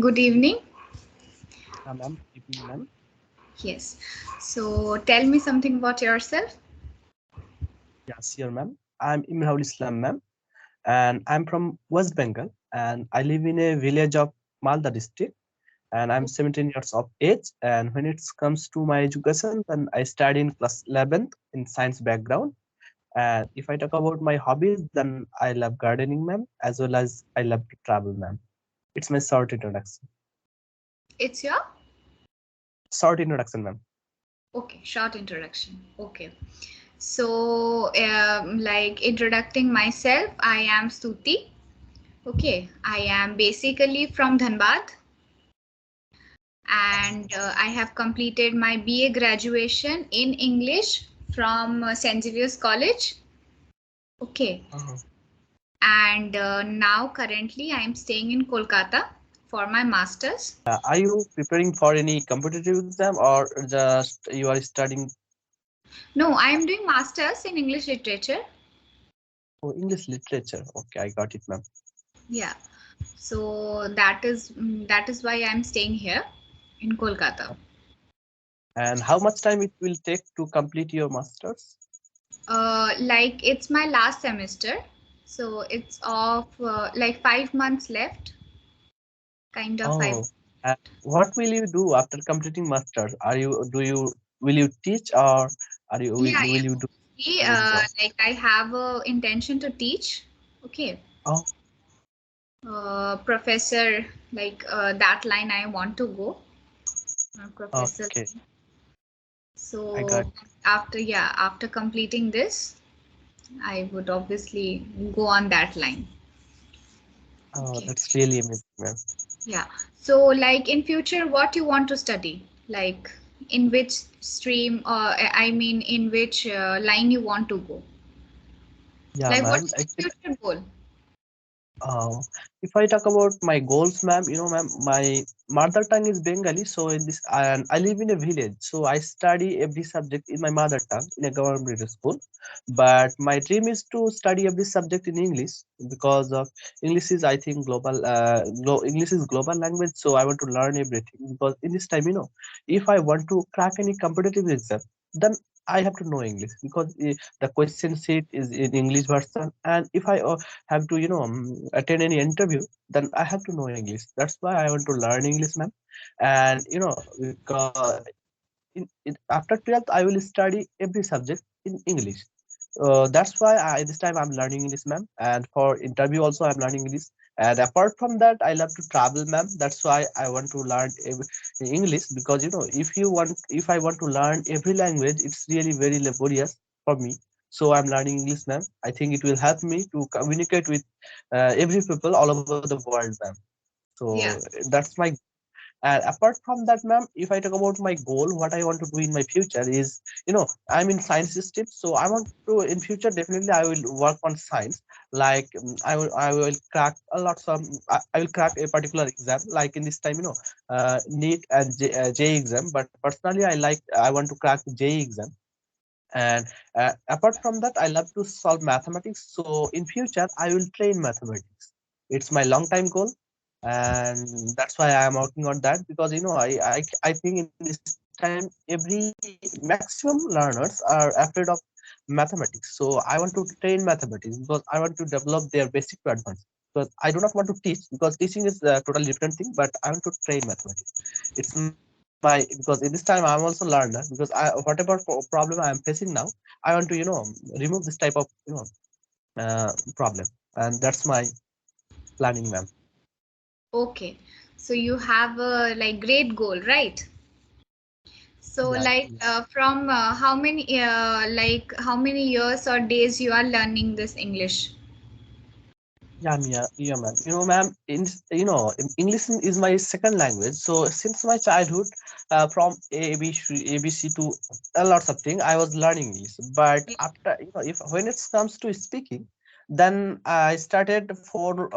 Good evening. Ma'am, evening, ma'am. Yes. So tell me something about yourself. Yes, here, ma'am. I'm Imrahul Islam, ma'am, and I'm from West Bengal, and I live in a village of Malda district, and I'm 17 years of age. And when it comes to my education, then I study in class 11th in science background. And if I talk about my hobbies, then I love gardening, ma'am, as well as I love to travel, ma'am. It's my short introduction. It's your Short introduction, ma'am. okay, short introduction. Okay. So, like introducing myself, I am Stuti. Okay. I am basically from Dhanbad and I have completed my BA graduation in English from St. Xavier's College. Okay. Uh-huh. And now currently I am staying in Kolkata for my master's. Are you preparing for any competitive exam or just you are studying? No, I am doing masters in English literature. Oh, English literature. Okay, I got it, ma'am. Yeah. So that is why I'm staying here in Kolkata. And how much time it will take to complete your masters? Like it's my last semester, so it's of like 5 months left, kind of five. Oh, and what will you do after completing masters? Will you teach or Yeah, will you yeah. do See, any job? like I have a intention to teach. Okay. Oh, Professor, like that line I want to go. Professor. okay, I got. So after completing this, I would obviously go on that line. Oh, Okay. that's really amazing, ma'am. Yeah. So like in future, what you want to study? Like in which stream or I mean in which line you want to go? Yeah, Like ma'am. what's your future goal? Uh, if I talk about my goals, ma'am, ma'am, my mother tongue is Bengali, so in this, and I live in a village, so I study every subject in my mother tongue in a government school. But my dream is to study every subject in English because English is, I think, global. English is global language, so I want to learn everything because in this time, if I want to crack any competitive exam, then I have to know English because the question sheet is in English version, and if I have to attend any interview, then I have to know English. That's why I want to learn English, ma'am. And because after 12th I will study every subject in English. That's why this time I'm learning English, ma'am. And for interview also I'm learning English. And apart from that, I love to travel, ma'am. That's why I want to learn English because if I want to learn every language, it's really very laborious for me. So I'm learning English, ma'am. I think it will help me to communicate with every people all over the world, ma'am. So Yeah. that's my. And apart from that, ma'am, if I talk about my goal, what I want to do in my future is, I'm in science stream, so I want to in future definitely I will work on science. Like I will crack a lot some. I will crack a particular exam. Like in this time, NEET and J exam. But personally, I want to crack J exam. And apart from that, I love to solve mathematics. So in future, I will train mathematics. It's my long time goal, and that's why I am working on that because I think in this time every maximum learners are afraid of mathematics. So I want to train mathematics because I want to develop their basic to advanced. Because I do not want to teach because teaching is a totally different thing, but I want to train mathematics. It's my because in this time I'm also learner because I whatever problem I am facing now, I want to remove this type of problem, and that's my planning, ma'am. Okay. So you have a like great goal, right? So Yeah, like yeah, from how many years or days you are learning this English? yeah, ma'am. Ma'am, English is my second language. So since my childhood, from ABC to a lot of things, I was learning English. But after if when it comes to speaking, then I started for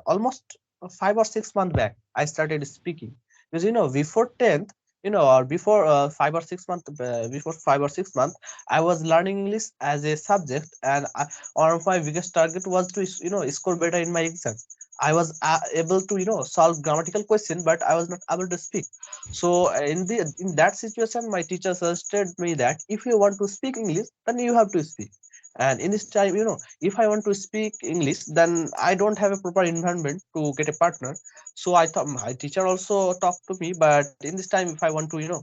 almost 5 or 6 months back. I started speaking because before 10th, or before 5 or 6 months, before 5 or 6 months, I was learning English as a subject, and one of my biggest target was to score better in my exam. I was able to solve grammatical question, but I was not able to speak. So in that situation, my teacher suggested me that if you want to speak English, then you have to speak. And in this time, if I want to speak English, then I don't have a proper environment to get a partner. So I thought my teacher also talked to me, but in this time, if I want to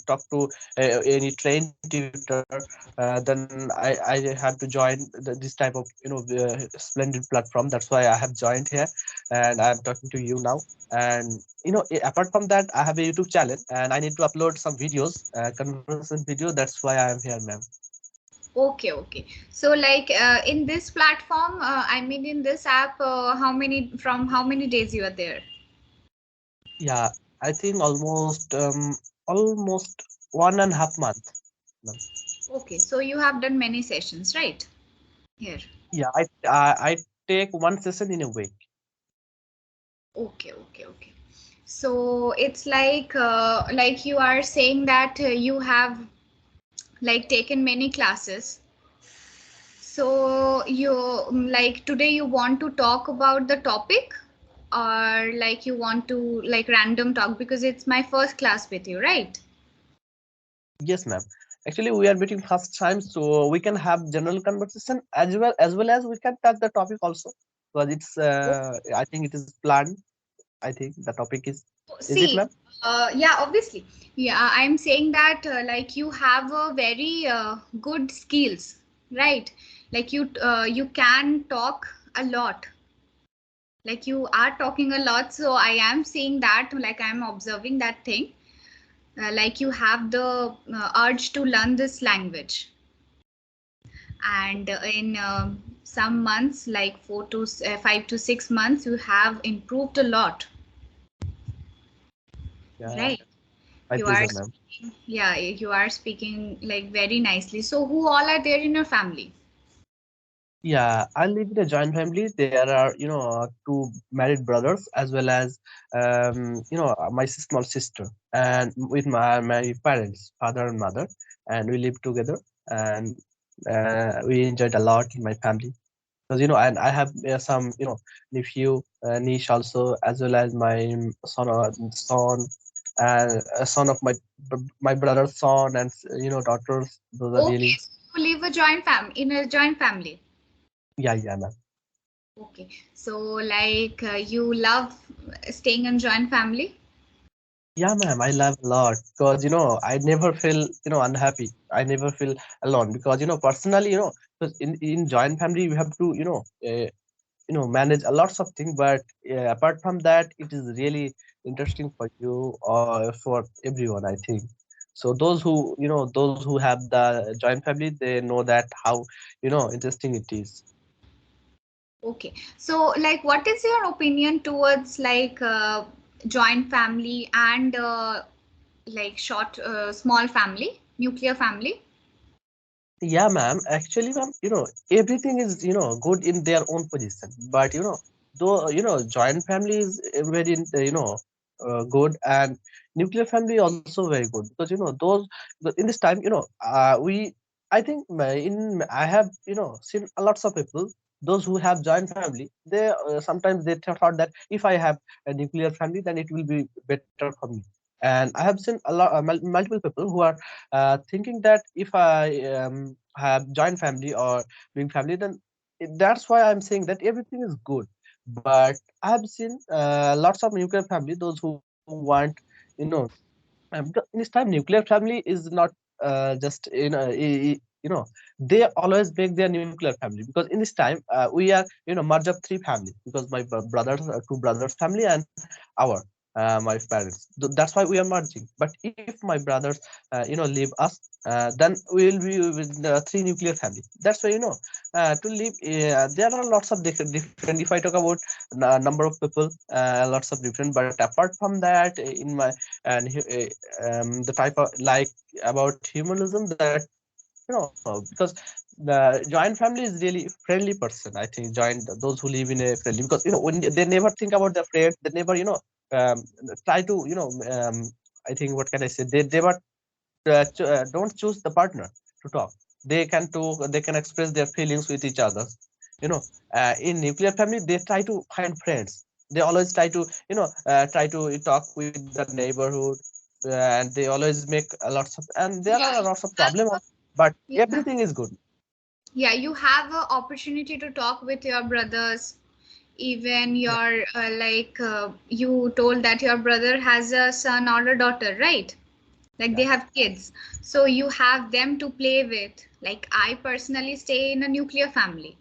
talk to any trained tutor, then I have to join this type of splendid platform. That's why I have joined here, and I'm talking to you now. And apart from that, I have a YouTube channel and I need to upload some videos, conversation video. That's why I am here, ma'am. Okay, okay. So like in this platform, I mean in this app, how many days you are there? Yeah, I think almost 1.5 month, ma'am. Okay, so you have done many sessions, right? Here. Yeah, I take one session in a week. Okay, okay, okay. So it's like you are saying that you have like taken many classes. So you like today you want to talk about the topic, or like you want to like random talk, because it's my first class with you, right? Yes, ma'am. Actually, we are meeting first time, so we can have general conversation as well as we can touch the topic also. Because it's I think it is planned. I think the topic is it, ma'am? See, yeah, obviously. Yeah, I'm saying that like you have a very good skills, right? Like you can talk a lot. Like you are talking a lot, so I am seeing that, like I'm observing that thing. Like you have the urge to learn this language, and in some months, like 5 to 6 months, you have improved a lot, Yeah, right? my You are pleasure, ma'am. speaking, yeah, you are speaking like very nicely. So who all are there in your family? Yeah, I live in a joint family. There are, two married brothers as well as, my small sister, and with my parents, father and mother, and we live together, and we enjoyed a lot in my family. Because and I have some nephew, niece also, as well as my son, and a son of my brother's son, and daughters. Those are Okay, really. so you live a joint family in a joint family. Yeah, yeah, ma'am. Okay, so like you love staying in joint family. Yeah, ma'am, I love a lot because I never feel unhappy. I never feel alone because personally, 'cause in joint family we have to manage a lots of things, but apart from that, it is really interesting for you or for everyone, I think. So those who have the joint family, they know that how interesting it is. Okay, so like what is your opinion towards like joint family and like small family, nuclear family? Yeah, ma'am. Actually, ma'am, everything is, good in their own position. But, though, joint family is very, good, and nuclear family also very good because, in this time, I think I have, seen a lots of people, those who have joint family, they sometimes they thought that if I have a nuclear family, then it will be better for me. And I have seen a lot, multiple people who are thinking that if I have joint family or big family, then that's why I'm saying that everything is good. But I have seen lots of nuclear family, those who want, you know, because in this time, nuclear family is not just they always make their nuclear family because in this time we are merge of three families because my brothers two brothers family and our my parents. That's why we are merging. But if my brothers leave us, then we will be with three nuclear family. That's why to live. There are lots of different. If I talk about number of people, lots of different. But apart from that, in my and the type of like about humanism, that because the joint family is really friendly person. I think joint those who live in a friendly, because when they never think about their friends, they never um, try to I think, what can I say, they never don't choose the partner to talk. They can talk, they can express their feelings with each other. you know, in nuclear family they try to find friends. They always try to, try to talk with the neighborhood, and they always make lots of, and there are Yeah, lots of problems, but yeah, everything is good. yeah. You have an opportunity to talk with your brothers. Even Yeah, your you told that your brother has a son or a daughter, right? Like they yeah. have kids, so you have them to play with. Like I personally stay in a nuclear family.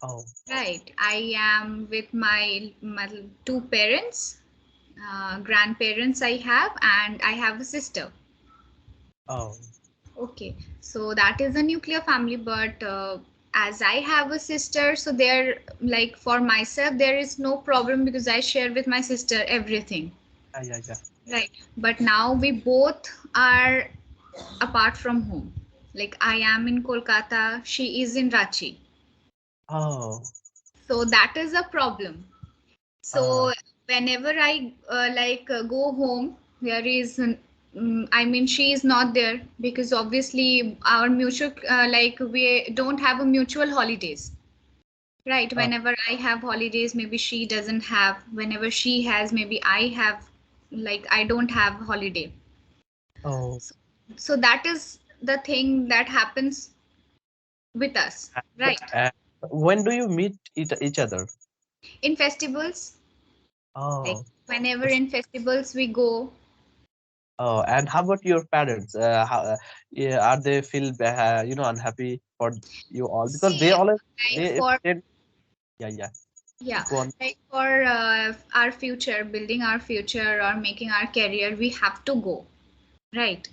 Oh, Right. I am with my two parents, grandparents I have, and I have a sister. oh, Okay, so that is a nuclear family, but as I have a sister, so there, like for myself, there is no problem because I share with my sister everything. yeah, yeah, yeah. Right. But now we both are apart from home. Like I am in Kolkata, she is in Ranchi. Oh, So that is a problem. uh, So whenever I go home, there is, I mean, she is not there because obviously our mutual, we don't have a mutual holidays, right? uh, Whenever I have holidays, maybe she doesn't have. Whenever she has, maybe I have, like I don't have holiday. oh. So, so that is the thing that happens with us, And, right? when do you meet each other? In festivals, like Oh, whenever that's- in festivals we go. oh, and how about your parents? Yeah, are they feel unhappy for you all because they See, always like they for tend, yeah, yeah, yeah, go on. like for our future, building our future or making our career, we have to go, right?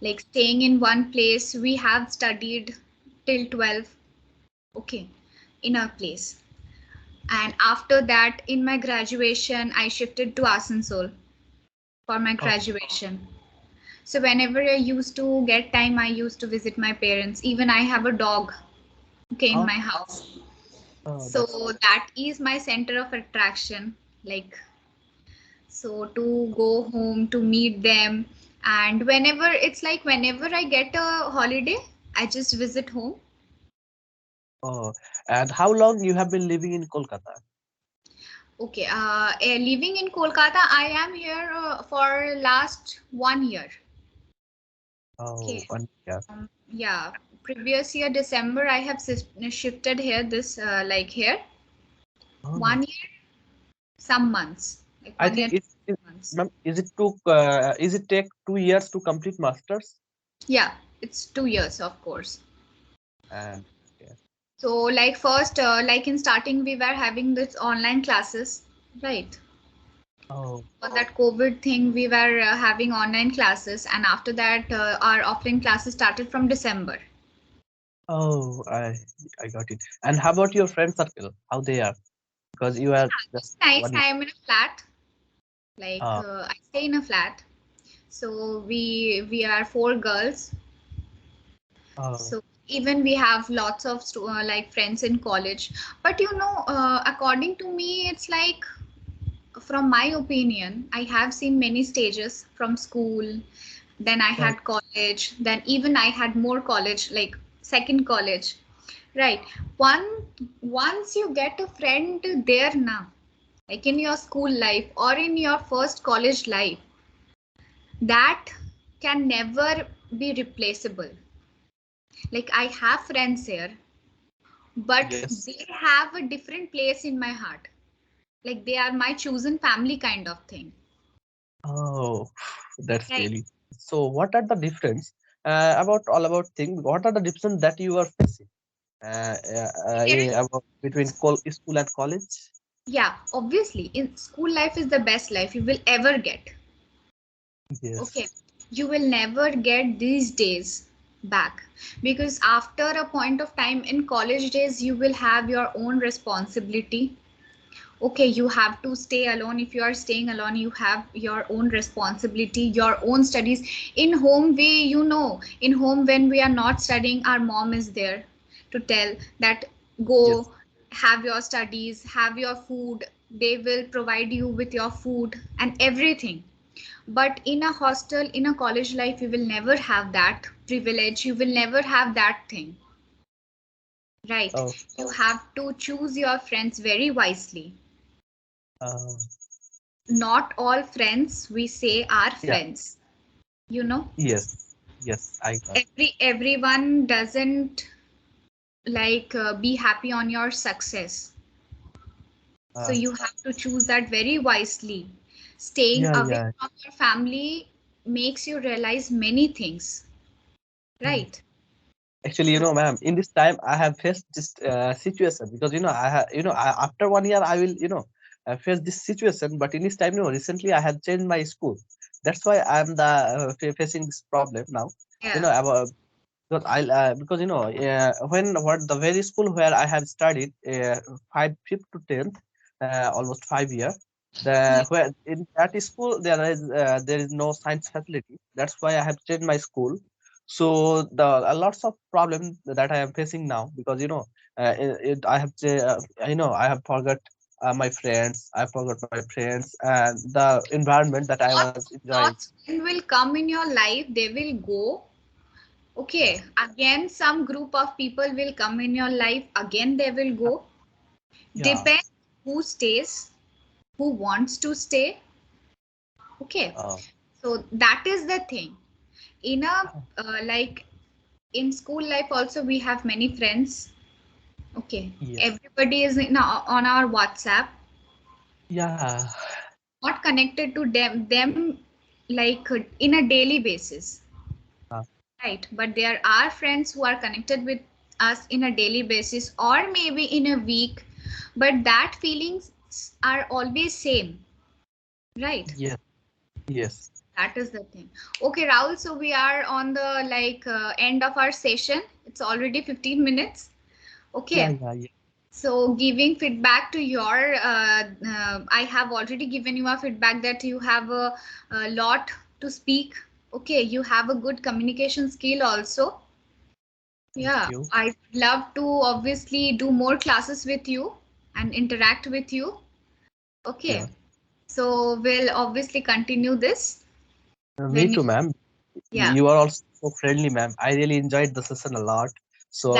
Like staying in one place, we have studied till 12, okay, in our place. And after that, in my graduation, I shifted to Asansol for my Oh, graduation. So whenever I used to get time, I used to visit my parents. Even I have a dog, okay, in oh, my house. oh, So that's that is my center of attraction. Like, so to go home to meet them, and whenever it's like whenever I get a holiday, I just visit home. oh. And how long you have been living in Kolkata? Okay, living in Kolkata, I am here for last 1 year. Oh, Okay, 1 year. yeah, previous year December I have shifted here. This here Oh, 1 year, some months, like I 1 year, think it, 2 months. ma'am, is it take 2 years to complete masters? Yeah, it's 2 years, of course. And yeah. So, like first, like in starting, we were having this online classes, right? Oh, For that COVID thing, we were having online classes, and after that, our offline classes started from December. oh, I got it. And how about your friend circle? How they are? Because you are It's just nice. one year. I am in a flat. Like Uh, I stay in a flat. So we are four girls. oh, So even we have lots of like friends in college. But according to me, it's like from my opinion, I have seen many stages from school, then I yeah. had college, then even I had more college, like second college, right? One Once you get a friend there now, like in your school life or in your first college life, that can never be replaceable. Like I have friends here, but Yes. they have a different place in my heart. Like they are my chosen family kind of thing. Oh, that's Right. really. So, what are the difference about all about things? What are the difference that you are facing There is, about between school and college? yeah, obviously, in school life is the best life you will ever get. Okay. Yes. You will never get these days back because after a point of time in college days, you will have your own responsibility. Okay, you have to stay alone. If you are staying alone, you have your own responsibility, your own studies. In home, in home, when we are not studying, our mom is there to tell that Yes. go have your studies, have your food. They will provide you with your food and everything. But in a hostel, in a college life, you will never have that privilege. You will never have that thing. right? Oh, You have to choose your friends very wisely. uh, Not all friends we say are yeah, friends, you know. yes, yes, I got. Everyone doesn't be happy on your success, so Uh, you have to choose that very wisely. Staying yeah, away yeah. from your family makes you realize many things, Mm. right? Actually, So ma'am, in this time I have faced this situation because I have, after 1 year I will, face this situation. But in this time, recently I have changed my school. That's why I'm the facing this problem now. yeah, About because when what the very school where I have studied fifth to 10th, almost 5 years. yeah. The where in that school there is no science facility. That's why I have changed my school. So the lots of problems that I am facing now because I have I have forgot my friends. I forgot my friends and the environment that I was enjoying. Thoughts when will come in your life, they will go. Yeah, Okay, again, some group of people will come in your life, again, they will go. yeah. Depends who stays, who wants to stay. Okay, Uh, so that is the thing. In a in school life, also, we have many friends. Okay, yes. everybody is on our WhatsApp, Yeah. not connected to them in a daily basis, Uh, right? But there are friends who are connected with us in a daily basis or maybe in a week, but that feelings are always same, right? yes. Yes. That is the thing. Okay, Rahul, so we are on the end of our session. It's already 15 minutes. Yeah. Okay. Yeah. Yeah. So giving feedback to I have already given you a feedback that you have a lot to speak. Okay, you have a good communication skill also. Thank Yeah, you. I'd love to obviously do more classes with you and interact with you. Yeah. Okay, so we'll obviously continue this Me when you, too, ma'am. yeah. You are also so friendly, ma'am. I really enjoyed the session a lot. So